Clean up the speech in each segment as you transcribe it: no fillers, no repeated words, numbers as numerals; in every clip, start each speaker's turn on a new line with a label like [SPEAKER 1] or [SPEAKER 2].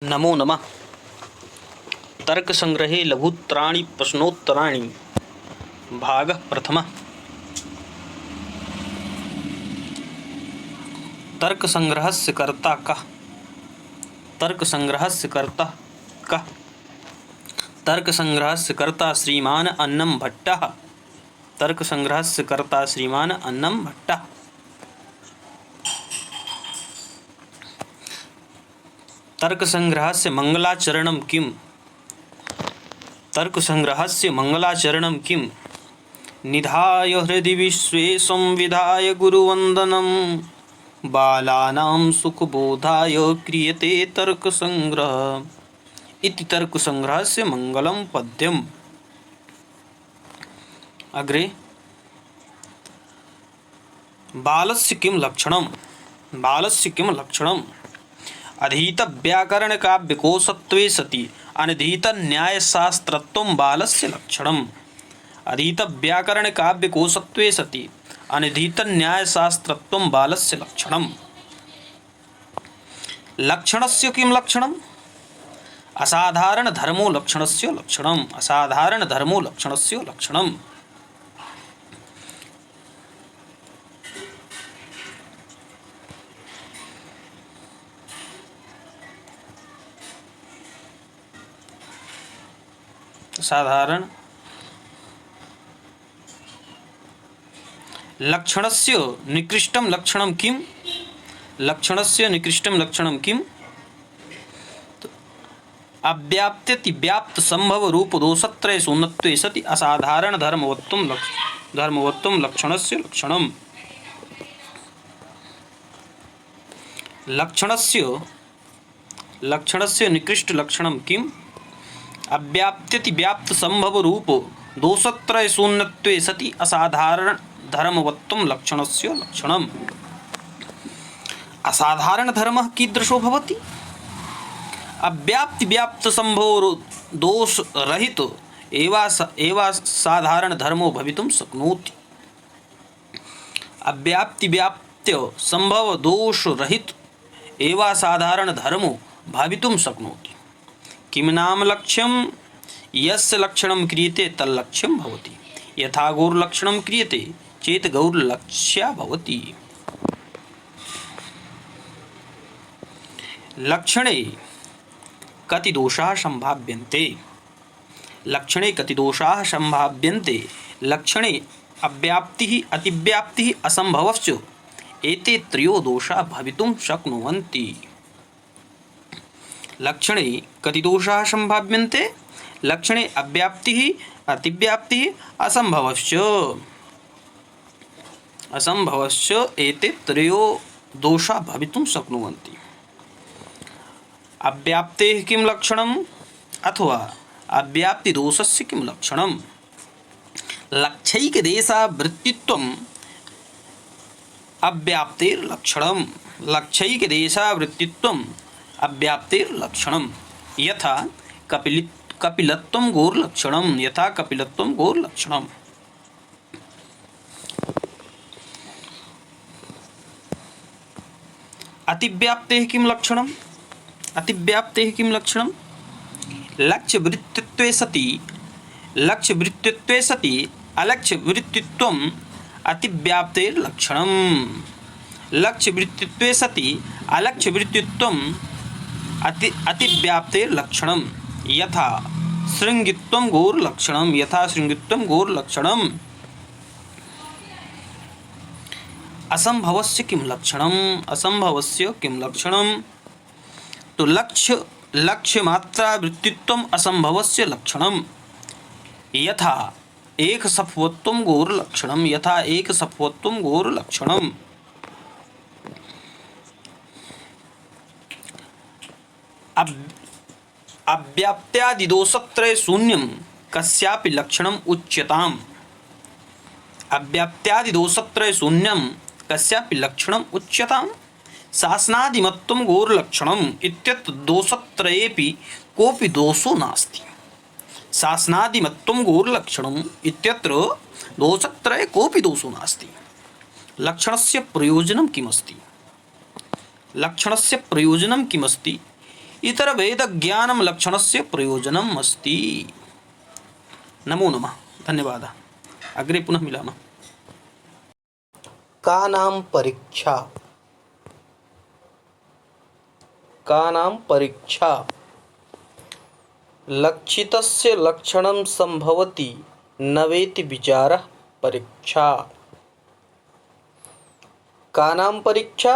[SPEAKER 1] नमो नमः। तर्कसंग्रहे लघुत्तराणि प्रश्नोत्तराणि भागः प्रथमः। तर्कसंग्रहस्य कर्ता कः? तर्कसंग्रहस्य कर्ता कः? तर्कसंग्रहस्य कर्ता श्रीमान् अन्नं भट्टः। तर्कसंग्रहस्य कर्ता श्रीमान् अन्नं भट्टः। तर्कसंग्रहस्य मंगलाचरणं किम्? तर्कसंग्रहस्य मंगलाचरणं किम्? निधाय हृदि विश्वेशं विधाय गुरुवन्दनं बालानां सुखबोधाय क्रियते तर्कसंग्रह इति तर्कसंग्रहस्य मंगलं पद्यम्। अग्रे बालस्य किं लक्षणं? बालस्य किं लक्षणम्? अधीत व्याकरण काव्यकोशत्वे सति अनधीत न्यायशास्त्रत्वं बालस्य लक्षणम्। अधीत व्याकरण काव्यकोशत्वे सति अनधीत न्यायशास्त्रत्वं बालस्य लक्षणम्। लक्षणस्य किं लक्षणम्? असाधारण धर्मो लक्षणस्य लक्षणम्। असाधारण धर्मो लक्षणस्य लक्षणम्। साधारण लक्षणस्य निकृष्टं लक्षणं किम्? लक्षणस्य निकृष्टं लक्षणं किम्? अव्याप्त्यतिव्याप्त संभव रूप दोषत्रय शून्यत्वे सति असाधारण धर्मवत्वं लक्षणस्य लक्षणम्। लक्षणस्य निकृष्ट लक्षणं किम्? अव्याप्त्यतिव्याप्त संभव रूप दोषत्रय शून्यत्वे सति असाधारण धर्मवत्वं लक्षणस्य लक्षणम्। असाधारण धर्मः कीदृशो भवति? अव्याप्तिव्याप्त संभव दोष रहित एव साधारण धर्मो भवितुं शक्नोति। अव्याप्तिव्याप्त्य संभव दोष रहित एव साधारण धर्मो भवितुं शक्नोति। किं नाम लक्ष्यं? यस्य लक्षणं क्रियते तल्लक्ष्यं भवति। यथा गौर्लक्षणं क्रियते चेत् गौर्लक्ष्या भवति। लक्षणे कति दोषाः सम्भाव्यन्ते? लक्षणे कति दोषाः सम्भाव्यन्ते? लक्षणे अव्याप्तिः, अतिव्याप्तिः, असम्भवश्च एते त्रयो दोषाः भवितुं शक्नुवन्ति। लक्षणे कति दोषाः सम्भाव्यन्ते? लक्षणे अव्याप्तिः, अतिव्याप्तिः, असम्भवश्च एते त्रयो दोषाः भवितुं शक्नुवन्ति। अव्याप्तेः किं लक्षणम्? अथवा अव्याप्तिदोषस्य किं लक्षणम्? लक्ष्यैकदेशावृत्तित्वम् अव्याप्तेर्लक्षणम्। लक्ष्यैकदेशावृत्तित्वम् अव्याप्तेर्लक्षणम्। यथा कपिलत्वं गौर्लक्षणम्। यथा कपिलत्वं गौर्लक्षणम्। अतिव्याप्तेः किं लक्षणम्? अतिव्याप्तेः किं लक्षणम्? लक्ष्यवृत्तित्वे सति अलक्ष्यवृत्तित्वम् अतिव्याप्तेर्लक्षणम्। लक्ष्यवृत्तित्वे सति अलक्ष्यवृत्तित्वम् अतिव्याप्तेर्लक्षणम्। यथा शृङ्गित्वं गौर्लक्षणम्। यथा शृङ्गित्वं गौर्लक्षणम्। असम्भवस्य किं लक्षणम्? असम्भवस्य किं लक्षणम्? तो लक्ष्यमात्रावृत्तित्वम् असम्भवस्य लक्षणम्। यथा एकसफवत्वं गौर्लक्षणम्। यथा एकसफवत्वं गौर्लक्षणम्। अव्याप्त्यादिदोषत्रय शून्यं कस्यापि लक्षणम् उच्यताम्। अव्याप्त्यादिदोषत्रय शून्यं कस्यापि लक्षणम् उच्यताम्। शासनादिमत्वं गौर्लक्षणम् इत्यत्र दोषत्रयेपि कोऽपि दोषो नास्ति। शासनादिमत्वं गौर्लक्षणम् इत्यत्र दोषत्रये कोऽपि दोषो नास्ति। लक्षणस्य प्रयोजनं किमस्ति? लक्षणस्य प्रयोजनं किमस्ति इतरभेदज्ञानं लक्षणस्य प्रयोजनम् अस्ति। नमो नमः, धन्यवादः। अग्रे पुनः मिलामः।
[SPEAKER 2] का नाम परीक्षा? का नाम परीक्षा? लक्षितस्य लक्षणं संभवति न वेति विचारः परीक्षा। का नाम परीक्षा?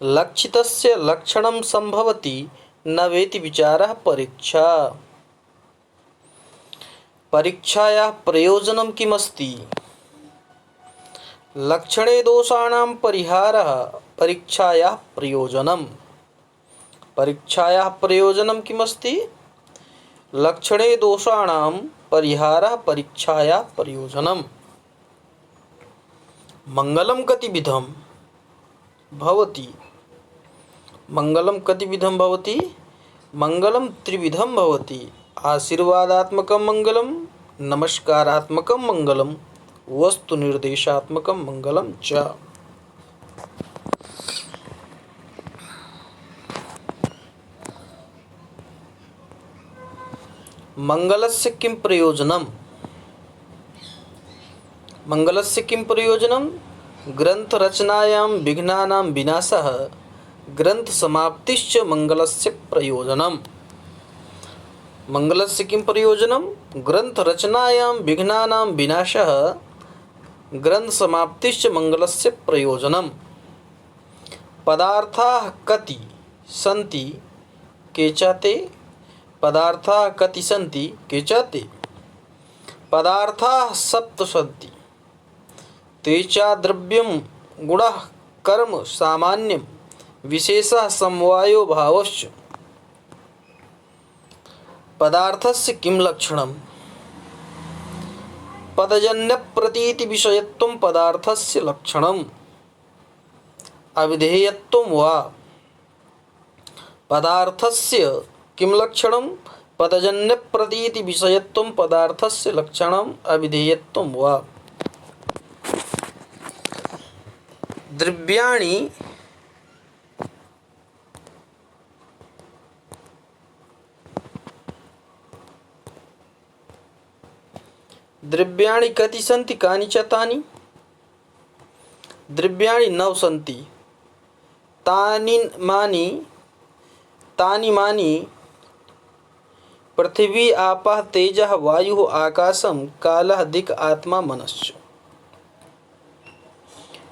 [SPEAKER 2] लक्षितस्य लक्षणं संभवति न वेति विचारः परीक्षा। परीक्षायाः प्रयोजनं किमस्ति? लक्षणे दोषाणां परिहारः परीक्षायाः प्रयोजनम्। परीक्षायाः प्रयोजनं किमस्ति? लक्षणे दोषाणां परिहारः परीक्षायाः प्रयोजनम्। मंगलं कतिविधं भवति? मंगलं कतिविधं भवति? मंगलं त्रिविधं भवति। आशीर्वादात्मकं मंगलं, नमस्कारात्मकं मंगलं, वस्तु निर्देशात्मकं मंगलं च। मंगलस्य किं प्रयोजनम्? मंगलस्य किं प्रयोजनम्? ग्रंथरचनायां विघ्नानां विनाशः, ग्रंथसमाप्तिश्च मंगलस्य प्रयोजनम्। मंगलस्य किं प्रयोजनम्? ग्रंथरचनायां विघ्नानां विनाशः, ग्रंथसमाप्तिश्च मंगलस्य प्रयोजनम्। पदार्थाः कति सन्ति केचाते? पदार्थाः कति सन्ति केचाते? पदार्थाः सप्त सन्ति। ते च द्रव्यं गुणः कर्म सामान्यं विशेषः समवायो भावश्च। पदार्थस्य किं लक्षणम्? पदजन्यप्रतीति विषयत्वं पदार्थस्य लक्षणम्। अविधेयत्वं वा? पदार्थस्य किं लक्षणं? पदजन्यप्रतीति विषयत्वं पदार्थस्य लक्षणम्। अविधेयत्वं वा? द्रव्याणि द्रव्याणि कति सन्ति कानि च तानि? द्रव्याणि 9 सन्ति। तानि मानि पृथिवी आपः तेजः वायुः आकाशं कालः दिक् आत्मा मनश्च।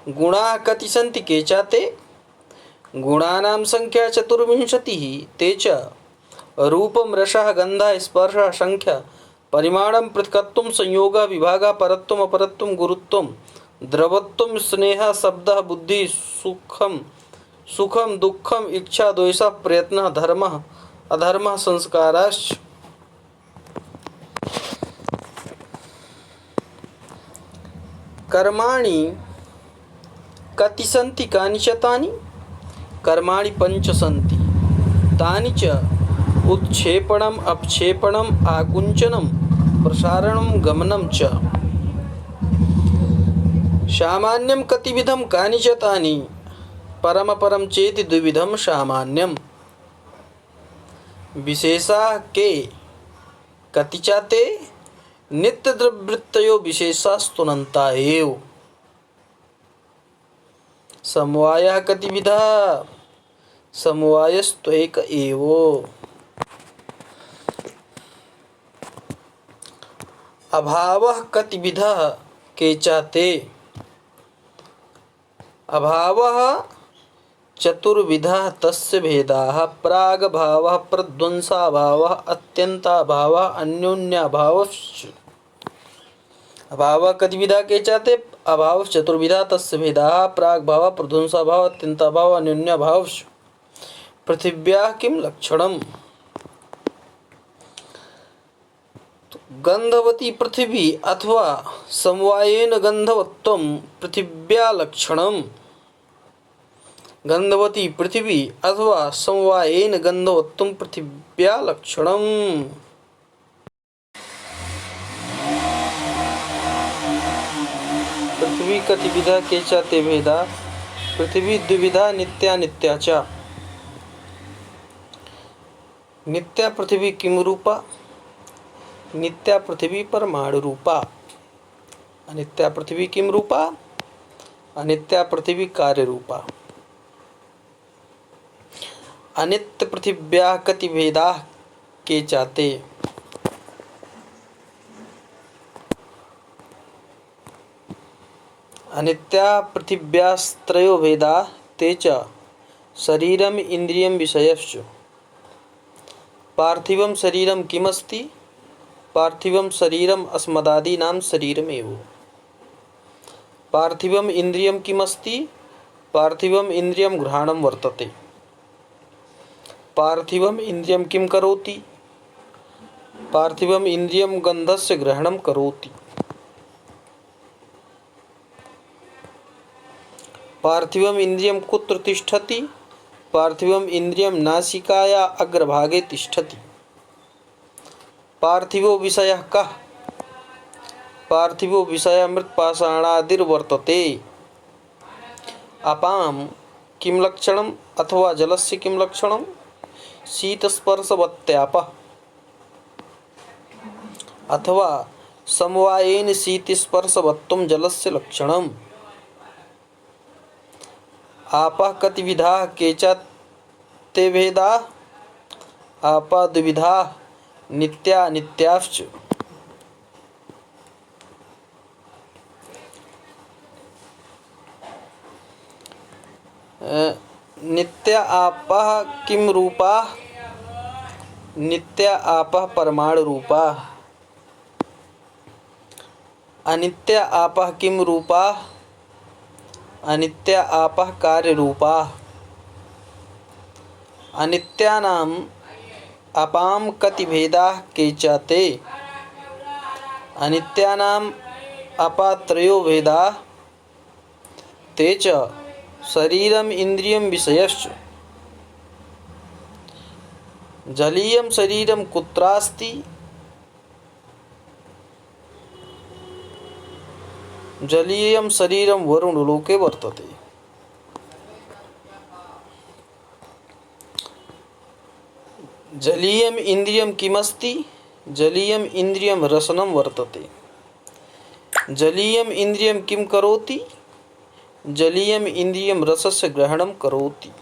[SPEAKER 2] गुणाः कति सन्ति केचाते? गुणानां संख्या 24। ते च रूपं रसः गन्धः स्पर्शः संख्या परिमाणं पृथक्त्वं संयोगः विभागः परत्वम् अपरत्वं गुरुत्वं द्रवत्वं स्नेहः शब्दः बुद्धिः सुखं दुःखम् इच्छा द्वेषः प्रयत्नः धर्मः अधर्मः संस्काराश्च। कर्माणि कति सन्ति कानि च तानि? कर्माणि 5 सन्ति। तानि च उत्क्षेपणम् अपक्षेपणम् आकुञ्चनं प्रसारणं गमनं च। सामान्यं कतिविधं कानि च तानि? परमपरं चेति द्विविधं सामान्यम्। विशेषाः के कति च ते? नित्यद्रवृत्तयो विशेषास्तुनन्ता एव। समवायः कतिविधः? समवायस्त्वैक एव। अभावः कतिविधः केचाते? अभावः 4 तस्य भेदाः प्रागभावः प्रध्वंसाभावः अत्यन्ताभावः अन्योन्याभावश्च। अभावः कतिविधः केचाते? अभावः 4 तस्य भेदाः प्रागभावः प्रध्वंसाभावः अत्यन्ताभावः अन्योन्याभावश्च। पृथिव्याः किं लक्षणम्? गंधवती पृथिवी अथवा समवायेन गंधवत्वं पृथिव्या लक्षणम्। गंधवती पृथिवी अथवा समवायेन गंधवत्वं पृथिव्या लक्षणम्। पृथ्वी कतिविधा केचाते भेदा? पृथ्वी द्विविधा नित्या नित्या च। नित्या पृथ्वी किम रूपा? नित्या पृथ्वी परमाणु रूपा। अनित्या पृथ्वी किम रूपा? अनित्या पृथ्वी कार्य रूपा। अनित्य पृथिव्याः कति भेदाः के चाते? अनित्या पृथिव्यास्त्रयो भेदाः ते च शरीरम इंद्रियम विषयश्च। पार्थिवं शरीरम किमस्ति? पार्थिवं शरीरम अस्मदादीनां शरीरमेव। पार्थिवम इंद्रियम किमस्ति? पार्थिवम इंद्रियम घ्राणं वर्तते। पार्थिवम इंद्रियम किम करोति? पार्थिवम इंद्रियम गंधस्य ग्रहणं करोति। पार्थिवम इंद्रियम कुत्र तिष्ठति? पार्थिवम इंद्रियम नासिकाया अग्रभागे तिष्ठति। पार्थिवो विषयः कः? पार्थिवो विषय मृत्पाषाणादिर्वर्तते। अपां किं लक्षणम् अथवा जलस्य किं लक्षणम्? शीतस्पर्शवत्यापः। अथवा समवायेन शीतस्पर्शवत्वं जलस्य लक्षणम्। आपः कति विधाः केचा ते भेदाः? आपः द्विविधाः नित्या नित्याश्च। नित्या आपः किम रूपाः? नित्या आपः परमाणु रूपाः। अनित्या आपः किम रूपाः? अनित्या आपः कार्य रूपाः। अनित्यानाम् अपां कति भेदाः के च ते? अनित्यानाम् अपात्रयो भेदाः ते च शरीरम इंद्रियम विषयश्च। जलीयं शरीरं कुत्रास्ति? जलीयं शरीरं वरुणलोके वर्तते। जलीयं इंद्रियं किमस्ति? जलीयं इंद्रियं रसनं वर्तते। जलीयं इंद्रियं किं करोति? जलीयं इंद्रियं रसस्य ग्रहणं करोति।